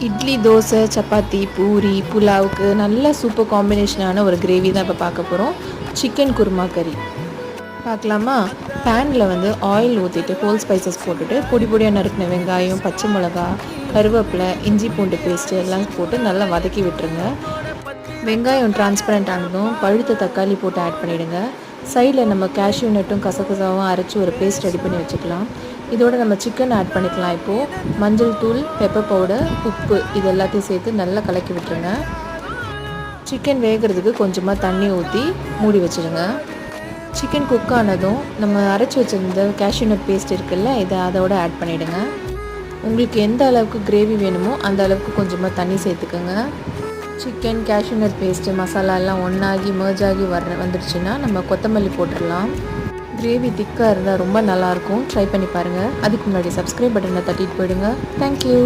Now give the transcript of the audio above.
இட்லி, தோசை, சப்பாத்தி, பூரி, புலாவுக்கு நல்ல சூப்பர் காம்பினேஷனான ஒரு கிரேவி தான் இப்போ பார்க்க போகிறோம். சிக்கன் குருமா கறி பார்க்கலாமா? பேனில் வந்து ஆயில் ஊற்றிட்டு ஹோல் ஸ்பைசஸ் போட்டுட்டு பொடி பொடியாக நறுக்கின வெங்காயம், பச்சை மிளகா, கருவேப்பிலை, இஞ்சி பூண்டு பேஸ்ட்டு எல்லாம் போட்டு நல்லா வதக்கி விட்டுருங்க. வெங்காயம் டிரான்ஸ்பரண்ட் ஆனதும் பழுத்த தக்காளி போட்டு ஆட் பண்ணிவிடுங்க. சைடில் நம்ம கேஷ்யூ நட்டும் கசகசாவும் அரைச்சி ஒரு பேஸ்ட் ரெடி பண்ணி வச்சுக்கலாம். இதோட நம்ம சிக்கன் ஆட் பண்ணிக்கலாம். இப்போது மஞ்சள் தூள், பெப்பர் பவுடர், உப்பு இது எல்லாத்தையும் சேர்த்து நல்லா கலக்கி விட்டுருங்க. சிக்கன் வேகிறதுக்கு கொஞ்சமாக தண்ணி ஊற்றி மூடி வச்சுருங்க. சிக்கன் குக் ஆனதும் நம்ம அரைச்சி வச்சுருந்த கேஷ்யூ நட் பேஸ்ட் இருக்குல்ல, இதை அதோட ஆட் பண்ணிவிடுங்க. உங்களுக்கு எந்த அளவுக்கு கிரேவி வேணுமோ அந்த அளவுக்கு கொஞ்சமாக தண்ணி சேர்த்துக்கோங்க. Chicken, cashew nut paste, masala எல்லாம் ஒன்றாகி மர்ஜ் ஆகி வந்துடுச்சுன்னா நம்ம கொத்தமல்லி போட்டுடலாம். கிரேவி திக்காக இருந்தால் ரொம்ப நல்லாயிருக்கும். ட்ரை பண்ணி பாருங்கள். அதுக்கு முன்னாடி சப்ஸ்கிரைப் பட்டனை தட்டிட்டு போயிடுங்க. தேங்க்யூ.